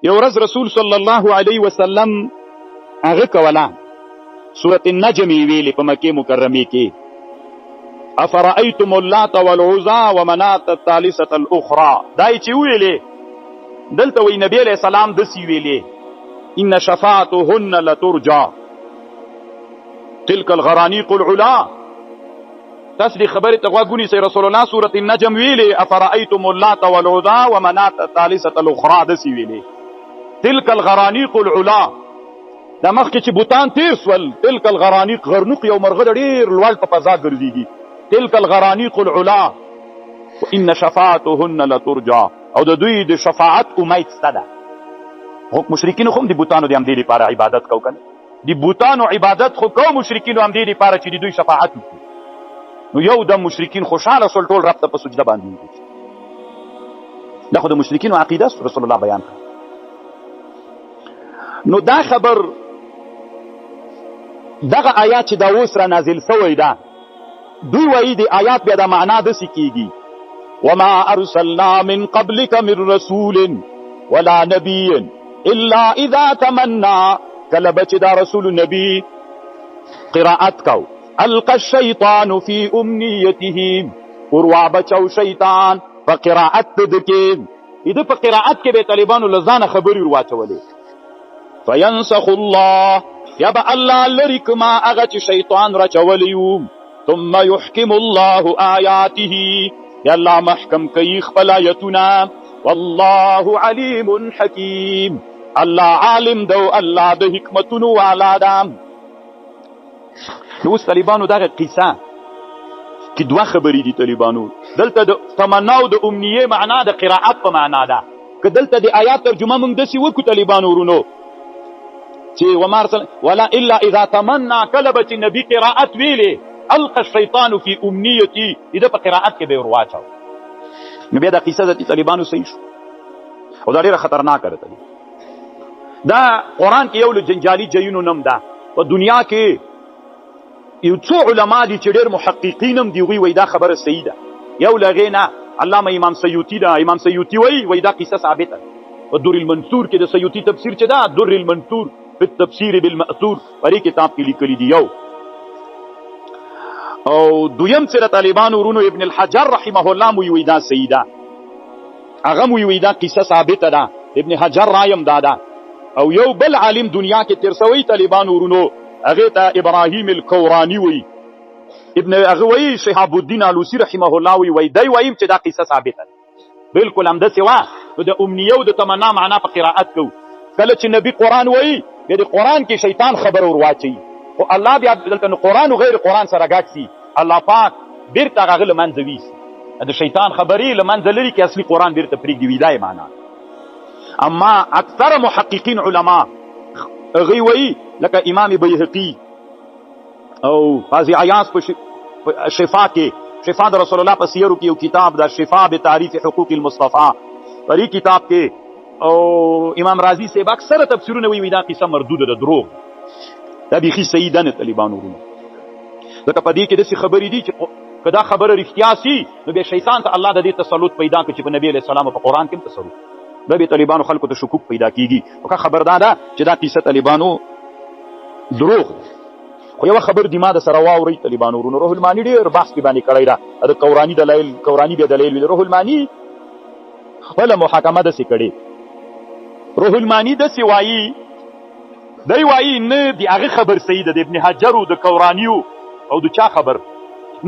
یو ورځ رسول صلی الله علیه وسلم هغه کوله سورۃ النجم ویلې په مکه مکرمه کې افرأيتم اللات والعزى ومناة الثالثة الاخرى دای چې ویلې دلته وی نبی علیہ السلام دسی ویلې ان شفاعتهن لترجى تلك الغرانيق العلا تسلی خبر تغواګونی سي رسول الله سورۃ النجم ویلې افرأيتم اللات والعزى ومناة الثالثة الاخرى دسی ویلې تلك الغرانيق العلا دا مخکې چې بوتان تیر سول تلك الغرانيق غرنوق یو مرغه ډیر لوړ په فضا ګرځيږي تلك الغرانيق العلا وان شفاعتهن لترجى او د دوی د شفاعت امید ستده خو مشرکین خو د بوتانو د امدې لپاره عبادت کو کنه د بوتانو عبادت خو کو مشرکین امدې لپاره چې دوی شفاعت وکړي نو یو د مشرکین خوشاله سول ټول رب ته په سجده باندې دا خو د مشرکین عقیده رسول الله بیان کړ نو دا خبر دغه آیات چې دا اوس را نازل شوی ده دوی وایي د آیات بیا د معنا داسې کېږي وما ارسلنا من قبلك من رسول ولا نبي الا اذا تمنى کله به چې دا رسول نبی قراءت کو القى الشیطان فی امنیته وروا بچو شیطان په قراءت د کې دې په قراءت کې به طالبانو لزانه خبري ورواچولې فینسخ الله یبا الله لرک ما هغه چې شیطان راچولیو ثم يحكم الله آیاته یا الله محکم کوي خپل آیتونه والله علیم حکیم الله عالم دو الله د حکمتونو والا ده نو طالبانو دغه قصه کې دوه خبرې دي طالبانو دلته د تمنا او د امنیه معنا د قراءت په معنا ده که دلته د آیات ترجمه موږ دسی وکړو طالبانو ورونو چې ومارسل ولا الا اذا تمنى كلبت النبي قراءت ویلې القى الشيطان في امنيتي اذا په قراءت کې به ورواچو نو بیا د قصه د طالبانو صحیح شو او دا ډیره خطرناکه ده دا قران کې یو جنجالي جینو نم ده په دنیا کې یو څو علما دي چې ډېر محققین هم دی وی دا خبره صحیح ده یو لغینا علامه امام سیوطی دا امام سیوطی وی دا قصه ثابته په در المنثور کې د سیوطی تفسیر چې دا در المنثور په تفسیر بالمأثور پرې کتاب کې لیکلي دی یو او دویم سره طالبان ورونو ابن الحجر رحمه الله مو وی دا سیدا هغه مو وی دا قصه ثابته ده ابن حجر رایم دادا او یو بل عالم دنیا کې ترسوي طالبان ورونو هغه ته ابراهیم الکورانی وی ابن هغه وی شهاب الدین علوسی رحمه الله وی دی وایم چې دا قصه ثابته ده بالکل هم د سوا د امنیه او د تمنا معنا په قراءت کو کله چې نبی قران وی د قران کې شیطان خبر ورواچي او الله بیا دلته قران او غیر قران سره گاټسي الله پاک بیرته غل منځوي د شیطان خبري لمنځ لري کې اصلي قران بیرته پریږدي ویدای معنا اما اکثر محققین علما غوی لکه امام بیهقی او قاضی عیاض په شفا کې شفا د رسول الله په سیرو کې یو کتاب دا شفا به تعریف حقوق المصطفى پرې کتاب کې او امام رازی سے اکثر تفسیرونه وی دا قصه مردوده ده دروغ دا بيخي سیدانه طالبانو ورونه لکه په دې کې د خبرې دي چې کدا خبره رښتیا سي نو به شیطان ته الله د دې تسلط پیدا کړي چې په نبی علیہ السلام په قران کې تصرف دا به طالبانو خلکو ته شکوک پیدا کیږي او که خبردار ده چې دا قصه طالبانو دروغ خو یو خبر دی ما د سره واوري طالبانو ورونو روح المانی ډیر بحث باندې کړی را د قورانی دلایل قورانی به دلایل روح المانی خپل محاکمه د سې کړي روح المانی د سوایی دی وایي نه دی هغه خبر سید د ابن حجر او د قورانیو او د چا خبر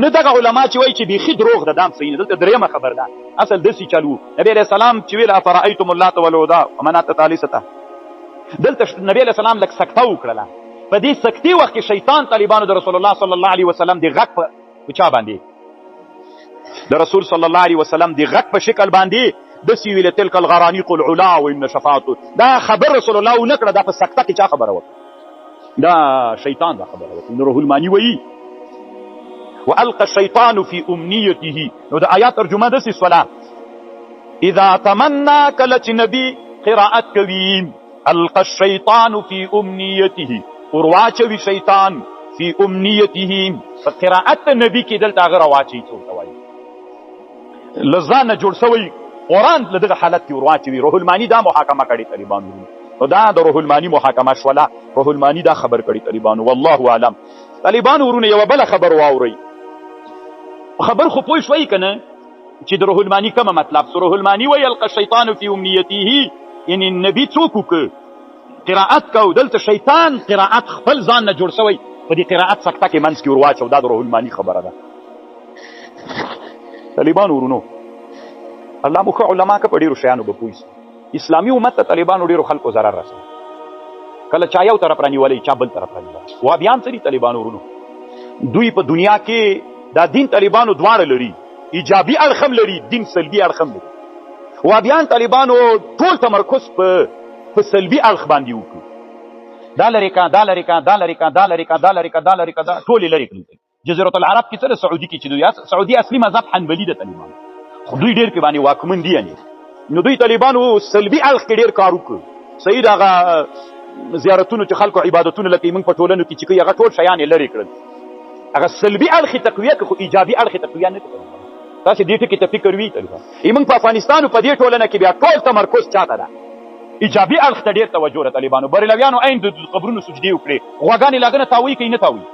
نه دغه علما چې وایي چې بيخي دروغ ده دام سید دلته دریمه خبر ده اصل دسی چلو نبی علیہ السلام چې ویل افرایتم اللات والعزى ومناة الثالثه دلته نبی علیہ السلام لک سکته وکړه په دې سکتی وخت کې شیطان طالبانو د رسول الله صلی الله علیه وسلم دی غک په چا باندې د رسول صلی الله علیه وسلم دی غک په شکل باندې د سی ویل تلک الغرانیق العلا وان شفاعت دا خبر رسول الله نکړه دا په سکته کې چا خبره وکړه دا شیطان دا خبره وکړه روح المانی وایي والقى الشيطان في امنيته نو د آیات ترجمه د سی صلاه اذا تمنى کلچ نبی قراءت کوي القى الشيطان في امنيته ورواچوي شیطان في امنيته فقراءت نبی کې دلته غره واچي څو توای لزانه جوړ سوی قرآن له دغه حالت کې ورواچوي. روح المانی دا محاکمه کړي طالبانو. نو دا د روح المانی محاکمه شوله. روح المانی دا خبر کړي طالبانو. والله اعلم. طالبانو ورونه یو بل خبر واوري. خبر خو پوه شوي کنه چې د روح المانی کومه مطلب. روح المانی وی القى الشیطان فی امنیته، یعنی نبی څوک وکړه قرائت کو، دلته شیطان قرائت خپل ځان نه جوړ شوی په دې قرائت سکته کې منځ کې ورواچو. دا د روح المانی خبره ده. طالبانو ورونو الله مو ښه علما که په ډېرو شیانو به پوه سي. اسلامي امت ته طالبانو ډېرو خلکو ضرر رسوي. کله چا یو طرف رانیولی چا بل طرف رانیولی. وهابیان څه دي طالبانو ورونو؟ دوی په دنیا کې دا دین طالبانو دواړه لري، ایجابي اړخ هم لري، دین سلبي اړخ هم لري. وهابیان طالبانو ټول تمرکز په سلبي اړخ باندې وکړي. دا لرې کا دا لرې کا دا لرې کا دا لرې کا دا لرې کا دا لرې کا دا ټول یې لرې کړي. جزیرة العرب کې څه د سعودي کې چې دوی سعودي اصلي مذهب حنبلي ده طالبانو، خو دوی ډېر کې باندې واکمن دي. یعنې نو دوی طالبانو سلبي اړخ کې ډېر کار وکړ. صحیح د هغه زیارتونو چې خلکو عبادتونه لکه موږ په ټولنو کې چې کوي هغه ټول شیان یې لرې کړل. هغه سلبي اړخ یې تقویه کړ خو ایجابي اړخ یې تقویه نه کړ. تاسې دې ټکي ته فکر وي طالبان. موږ په افغانستان په دې ټولنه کې بیا ټول تمرکز چاته ده؟ ایجابي اړخ ته ډېر توجه ده طالبانو. بریلویانو عین د قبرونو سجدې وکړې، غواګانې لاګنه تاویې کوي نه تاویې.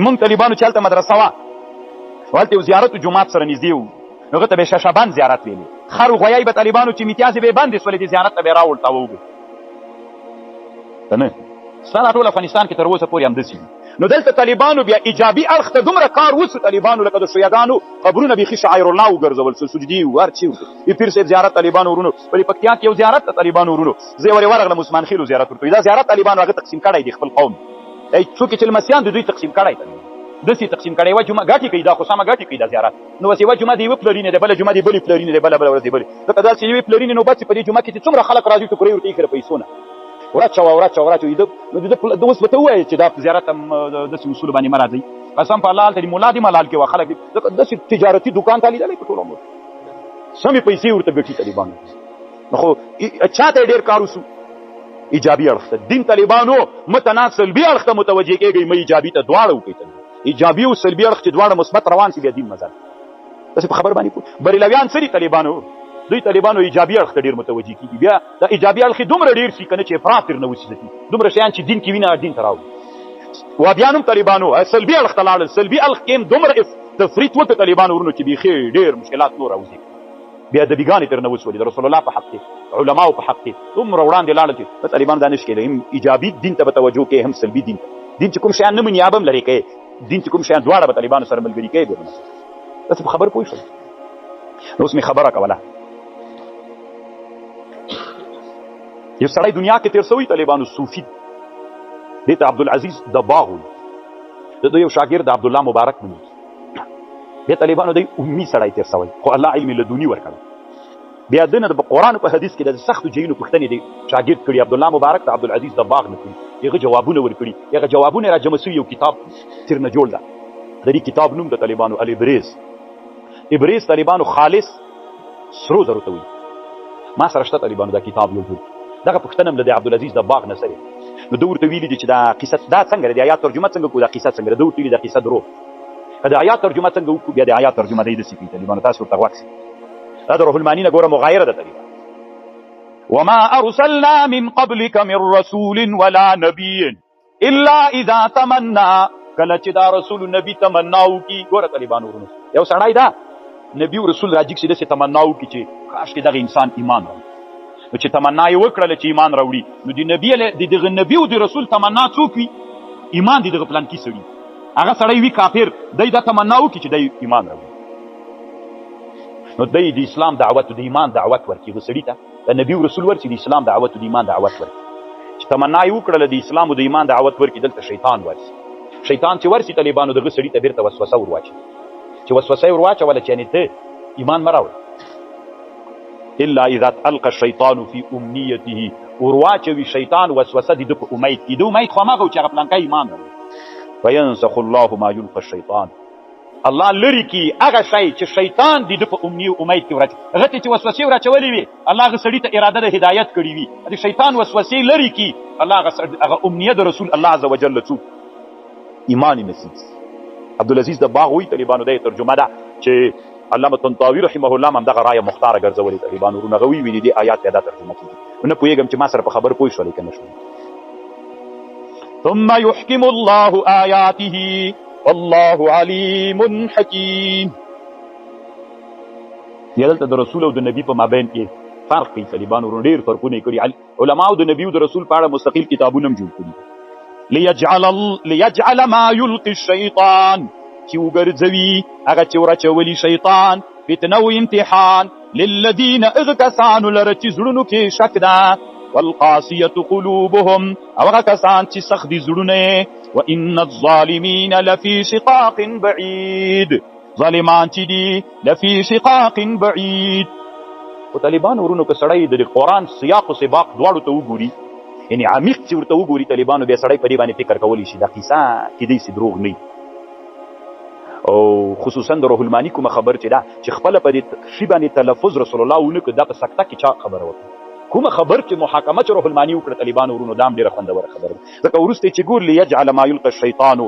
موږ طالبانو چې هلته مدرسه وه هلته یو زیارت جومات سره نږدې وو، نو هغه ته به شاشبند زیارت ویلې. خر غویی به طالبانو چې میتیازې به یې بندې سولې دې زیارت ته به یې راوړتاوه که نه. ستا ټول افغانستان کې تر اوسه پورې همداسې دي. نو دلته طالبانو بیا ایجابي اړخ ته دومره کار وسو طالبانو لکه د شیعګانو قبرونه بیخي شاعر الله وګرځول سو، سجدې و هر چي وکړي. پیر صاحب زیارت طالبانو ورونو ولې پکتیا کې یو زیارت ته طالبانو ورونو زه ورې ورغلم عثمان خیلو زیارت ورته. دا زیارت طالبانو هغه تقسیم کړی دی خپل قوم. څوک چې لمسیان د دوی تقسیم کړی داسې تقسیم کړی وه. جمعه ګټې کوي دا خو سمه ګټې کوي دا زیارت. نو بس یوه جمعه د یوه پلرینې ده، بله جمعه د بلې پلرینې ده، بله ورځ د بلې. ځکه داسې یوې پلرینې نوبت چې په دې جمعه کې چې څومره خلک راځي ټوکرۍ ورته ایښي پیسو نه وراچوه. نو د اوس به ته ووایې چې دا په زیارت هم داسې اصولو باندې مه راځئ. قسم په الله هلته د ملا دې ملال کې وه خلک ځکه داسې تجارتي دوکان ته لیدلی په ټول عمر سمې پیسې ورته ګټي طالبانو. نو خو چا ته یې ډېر کار وسو ایجابي اړخ ته. دین طالبانو متنا سلبي اړخ ته متوجه کېږئ، مه ایجابي ته دواړه وکړئ. ایجابي او سلبي اړخ چې دواړه مثبت روان شي بیا دین مزل. داسې په خبر باندې پوه. بریلویان څه دي طالبانو؟ دوی طالبانو ایجابي اړخ ته ډېر متوجه کېږي. بیا دا ایجابي اړخ یې دومره ډېر شي که نه چې افراط ترې نه وشي، دومره شیان چې دین کې وینه دین ته راوړي. وهابیان هم طالبانو سلبي اړخ ته لاړل. سلبي اړخ کې هم دومره تفریط وکړه طالبانو ورونو چې بیخي ډېر مشکلات نور راوځي. بیا ادبیګانې ترې نه وسولې د رسول الله په حق کې، علماو په حق کې دومره وړاندې لاړل چې طالبانو دا نه شي کېدی. هم ایجابي دین ته به توجه کوي، هم سلبي دین ته. دین چې کوم شیان نه مني هغه هم لرې کوي، دین چې کوم شیان دواړه به طالبانو سره ملګري کوي. داسې په خبر پوه شول. نو اوس مې خبره کوله یو سړی دنیا کې تېر شوی طالبانو صوفي دې ته عبدالعزیز دباغ وایي. د یو شاګرد عبدالله مبارک نومېږي. بیا طالبانو دی امي سړی تېر شوی خو الله علم لدوني ورکړی. بیا د نه د قرآن په حدیث کې د سختو جهیلو پوښتنې دی شاګرد کړي عبدالله مبارک د عبدالعزیز دباغ نه کړي. هغه جوابونه ورکړي. هغه جوابونه را جمع شوي یو کتاب ترنه جوړ ده. د دې کتاب نوم د طالبانو الابریز. ابریز طالبانو خالص سرو زرو ته وایي. ما سره شته طالبانو دا کتاب یو جوړ. دغه پوښتنه هم د عبدالعزیز دباغ نه سره. نو ده ورته ویلي دي چې دا قصه دا څنګه ده، د آیات ترجمه څنګه کړو، دا قصه څنګه ده. ده ورته ویلي دا قصه دروغ. که د آیات ترجمه څنګه وکړو بیا د آیات ترجمه دی داسې کوي طالبانو. تاسو ورته غوږ شئ. دا د روح المانی نه ګوره مغایره ده طالبان. وما ارسلنا من قبلك من رسول ولا نبي الا اذا تمنى. کله چې دا رسول نبی تمنا وکړي. ګوره طالبانو ورونو یو سړی دا نبی او رسول راجیک چې داسې تمنا وکړي چې کاش کې دغه انسان ایمان راوړي. نو چې تمنا یې وکړله چې ایمان راوړي، نو د دغه نبي او د رسول تمنا څوک وي؟ ایمان دی دغه پلانکي سړي. هغه سړی وي کافر، دی دا تمنا وکړي چې دی ایمان راوړي. نو دی د اسلام دعوت او د ایمان دعوت ورکړي هغه سړي ته. د نبي او رسول ورکړي د اسلام دعوت او د ایمان دعوت ورکړي. چې تمنا یې وکړله د اسلام او د ایمان دعوت ورکړي، دلته شیطان ورسي. شیطان چې ورسي طالبانو دغه سړي ته بیرته وسوسه ورواچي. چې وسوسه یې ورواچوله چې یعنې ته ایمان مه راوړه. الا اذا القى الشیطان فی امنیته. ورواچوي شیطان وسوسه د ده په امید کې. د امید خو هماغه و چې هغه پلانکی ایمان راوړي. فینسخ الله ما یلقي الشیطان. الله لرې کړي هغه شی چې شیطان د ده په امید کې ورچوي. هغه ته چې وسوسې ورچولې وي الله هغه سړي ته اراده د هدایت کړې وي. د شیطان وسوسې لرې کړي الله هغه امنیه د رسول الله عز وجل څوک ایمان نصیب. عبدالعزیز دباغ وایي طالبانو دا ترجمه ده چې علامه طنطاوي رحمه الله هم دغه رایه مختاره ګرځولې طالبان ورونه غوي ویني دي آیات پیدا ترجمه کیږي نه پوهیږم چې ما سره په خبر پوه شولې کنه شو. ثم يحكم الله آياته والله عليم حكيم. دلته د رسول او د نبی په مابین کې فرق کوي طالبان ورونه ډیر فرقونه کړي. علماء د نبی او د رسول په اړه مستقل کتابونه هم جوړ کړي. ليجعل ما يلقي الشيطان چې وګرځوي هغه چې ورچولي شیطان فتنه او امتحان للذین اغکسانو لره چې زړونو کې شک ده والقاسیة قلوبهم او هغه کسان چې سخت دي زړونه وان الظالمین لفی شقاق بعید ظالمان چې دي لفی شقاق بعید. او طالبان ورونو که سړی د قرآن سیاق او سباق دواړو ته وګوري یعنی عمیق چې ورته وګوري طالبانو بیا سړی په دې باندې فکر کولی شي دا قصه کیدای شي دروغ نه او خصوصا د روح المانی کومه خبر چې دا چې خپل په دې شی باندې تلفظ رسول الله ونه کړه په سکته کې چا خبره وکړه کومه خبر چې محاکمه چې روح المانی وکړه طالبان ورونو دام ډیره خوندوره خبره ځکه ورسته چې ګور ليجعل ما يلقى الشيطان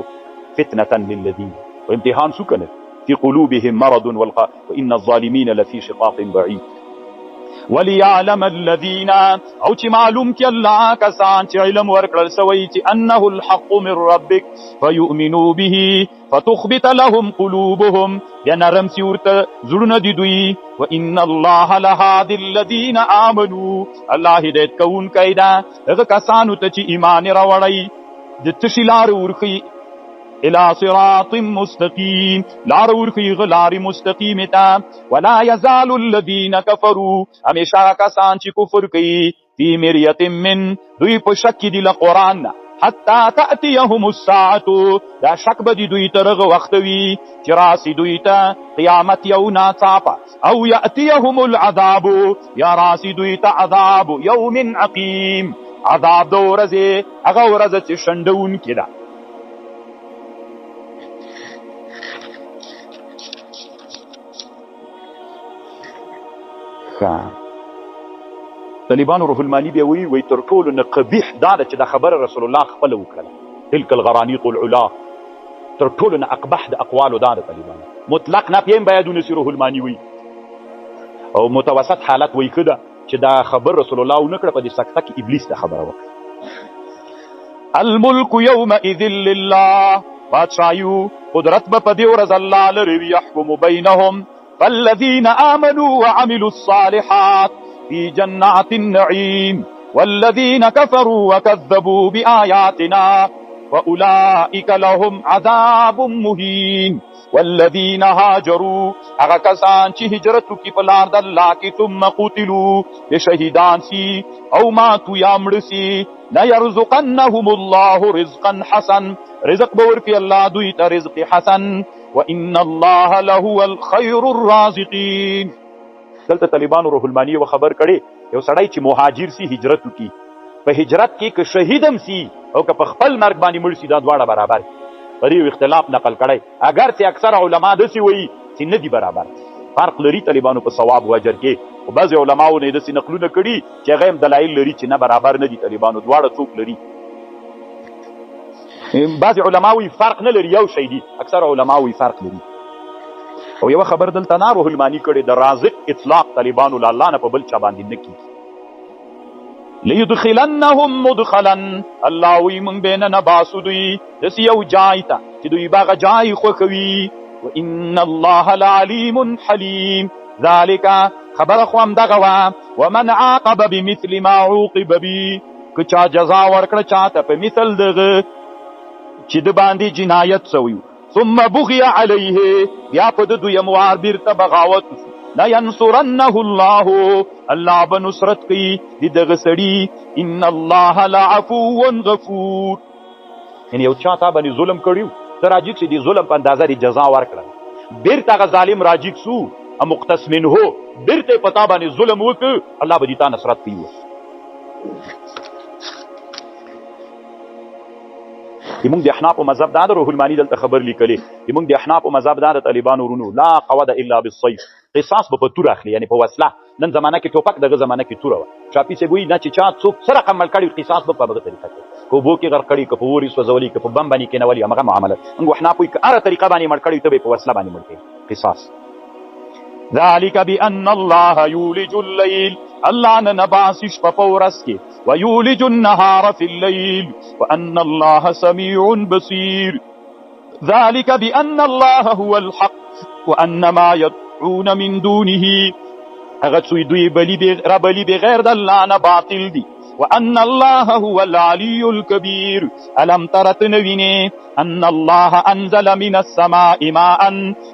فتنه للذين وامتحان سو کنه في قلوبهم مرض وان الظالمين لفي شقاق بعيد وليعلم الذين او چې معلوم کې الله کسان چې علم ورکړل سوی چې انه الحق من ربك فيؤمنوا به فتخبت لهم قلوبهم ينرم سورته زړونه دي دوی وان الله لهادي الذين امنوا الله هدایت کوون کیدا هغه کسانو ته چې ایمان راوړی د تشلار ورخي الى صراط مستقيم لار ورخي غلار مستقيم تا ولا يزال الذين كفروا همیشه کسان چې کفر کوي فی مریه من دوی په شک دي له قران حتا تاتيهم الساعه دا شک به دوی ترغه وخت وي چې راسي دوی ته قیامت یو ناڅاپه او یاتيهم العذاب یا راسي دوی ته عذاب یوم عقیم عذاب د ورځې هغه ورځ چې شندون کړه. طالبانو روح المانی بیا وی تر ټولو نه قبیح دا ده چې دا خبره رسول الله خپل وکړه تلک الغرانیق العلا تر ټولو نه اقبح د اقوالو دا ده طالبانو مطلق نه پیم بیادونه سی روح المانی وی او متوسط حالت وی کده چې دا خبر رسول الله ونکړه په دې سکته کې ابلیس ته خبره وکړه. الملک یومئذ لله بادشاہیو قدرت به په دې ورځ الله لري يحكم بینهم فالذين آمنوا وعملوا الصالحات في جنات النعيم والذين كفروا وكذبوا بآياتنا وأولئك لهم عذاب مهين. والذين هاجروا هغه کسان چې هجرت وکړي په لار د الله کې ثم قتلوا شهیدان سي او ماتوا یا مړه سي ليرزقنهم الله رزقا حسن رزق به ورکړي الله دوی ته رزق حسن وان الله لهو الخير الرازقين. دلته طالبانو روح المانی و خبر کړي یو سړی چې مهاجر سي هجرت وکړي په هجرت کې که شهیدم سي او که په خپل مرګ باندې مړ سي دا دواړه برابر په دې اختلاف نقل کړي اگر چې اکثر علما دسي وایي چې نه دي برابر فرق لري طالبانو په ثواب او اجر کې او بعض علماو نه دسي نقلونه کړي چې هغه هم دلایل لري چې نه برابر نه دي طالبانو دواړه څوک لري بعض علماوی فرق نه لري یو شی دي اکثر علماوی فرق لري. او یو خبر دلته نه روح المانی کړي د رازق اطلاق طالبانو الله نه په بل چا باندې نه کی ليدخلنهم مدخلا الله وی من بیننا باسودی دس یو جایتا چې دوی باغ جای خو کوي وان الله لعلیم حلیم ذالک خبر خو هم دغه وا ومن عاقب بمثل ما عوقب به که چا جزا ورکړه چاته په مثل دغه چې د باندې جنایت سوی ثم بغي عليه یا په دویم وار بیرته بغاوت لا ينصرنه الله الله بنصرت کوي دغه سړي ان الله لعفو غفور. یعنی یو چاته باندې ظلم کړیو تر راجیک چې دی ظلم په اندازه دی جزا ورکړه بیرته غ ظالم راجیک سو ام مقتص منه بیرته پتا باندې ظلم وک الله به دې تا نصرت کوي. موږ د احناف او مذهب دا روح المانی دلته خبر لیکلي موږ د احناف او مذهب دا طالبان ورونو لا قواد الا بالصيف قصاص په تور اخلي یعنی په وسله نن زمانہ کې ټوپک دغه زمانہ کې تور و چاپی سي وی نه چې چا څوک سره عمل کړي قصاص په هغه طریقه کې کو بو کې غر کړي کو په وري سوزولي کو په بم باندې کې نولي هغه معاملات موږ احناف په هغه طریقه باندې مړ کړي ته په وسله باندې مړ کړي قصاص ذلك بأن الله يولج الليل الله ننباسي شپه په ورځ کې ويولج النهار في الليل وأن الله سميع بصير ذلك بأن الله هو الحق وأن ما يدعون من دونه هغه څوی دوی بلی بغیر د الله نه باطل دي وأن الله هو العلي الكبير ألم ترت نوینه أن الله أنزل من السماء ماء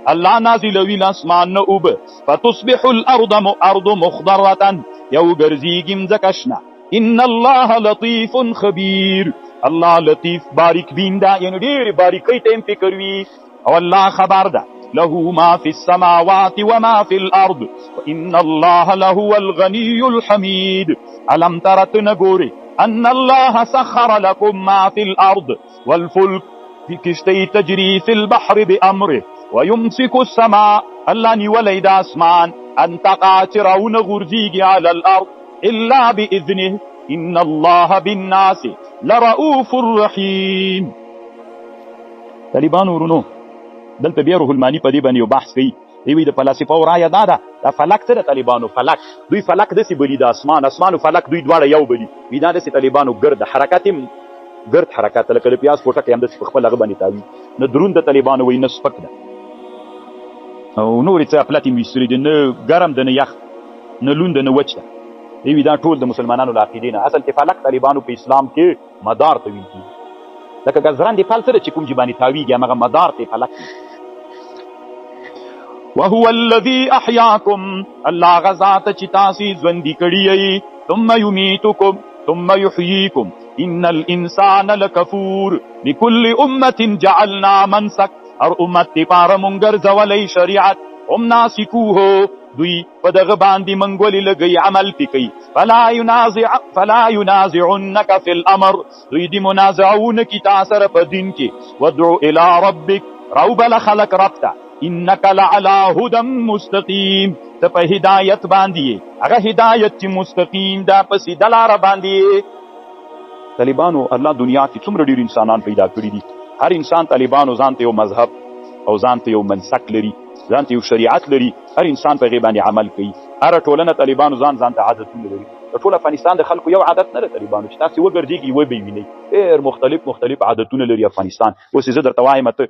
الله نازل ویل اسمان نوب فتصبح الأرض مخضرة یو گرزیگم زکشنا إن الله لطيف خبير الله لطيف باریک بیندا یعنی ډیر باریکی ته فکر وی او الله خبر ده له ما في السماوات وما في الأرض وإن الله لهو الغني الحميد ألم ترت نگوری أن الله سخر لكم ما في الأرض والفلك في كشتي تجري في البحر بأمره ويمسك السماء الله نولي دا اسمان أن تقع ترون غرزيق على الأرض إلا بإذنه إن الله بالناس لرؤوف رحيم. طالبان ورونو دلته بیا روح المانی په دې باندې یو بحث کوي. دوی د فلسفو رایه دا ده د فلک سره طالبانو فلک دوی فلک داسې بلی د اسمان او فلک دوی دواړه یو بلی وي دا داسې طالبانو ګرد حرکت لکه د پیاز پوټه کې هم داسې په خپل هغه باندې تاوي نه درون د طالبانو وایي نه سپک ده او نورې څه اپلاتې ویستلي دي نه ګرم ده نه یخ نه لوند ده نه وچ ده دوی دا ټول د مسلمانانو له عقیدې نه اصل کې فلک طالبانو په اسلام کې مدار ته ویل کېږي لکه ګزران د پل سره چې کوم چې باندې تاویږي همغه مدار ته فلک وهو الذي احياكم الله غزات چې تاسو ژوندۍ کړی ثم يميتكم ثم يحييكم ان الانسان لكفور لكل امه جعلنا منسك هر امت لپاره مونږ ګرځولې شریعت هم ناسکوه دوی په دغه باندې منګولې لګي عمل پکې فلا ينازعنك في الامر دوی دې منازعون کی تاسو په دین کې ودعو الى ربك روبل خلق ربته انك لعلى هدى مستقيم ته په هدایت باندې هغه هدایت چې مستقیم ده په سیده لار باندې. طالبانو الله دنیا کې څومره ډیر انسانان پیدا کړی دي هر انسان طالبانو ځان ته یو مذهب او ځان ته یو منسک لري ځان ته یو شریعت لري هر انسان په غیبه باندې عمل کوي هر ټولنه طالبانو ځان ته عادتونه لري ټول افغانستان د خلکو یو عادت نه لري طالبانو چې تاسو وګرځيږي و به ویني ډیر مختلف عادتونه لري افغانستان اوس زه درته وایم ته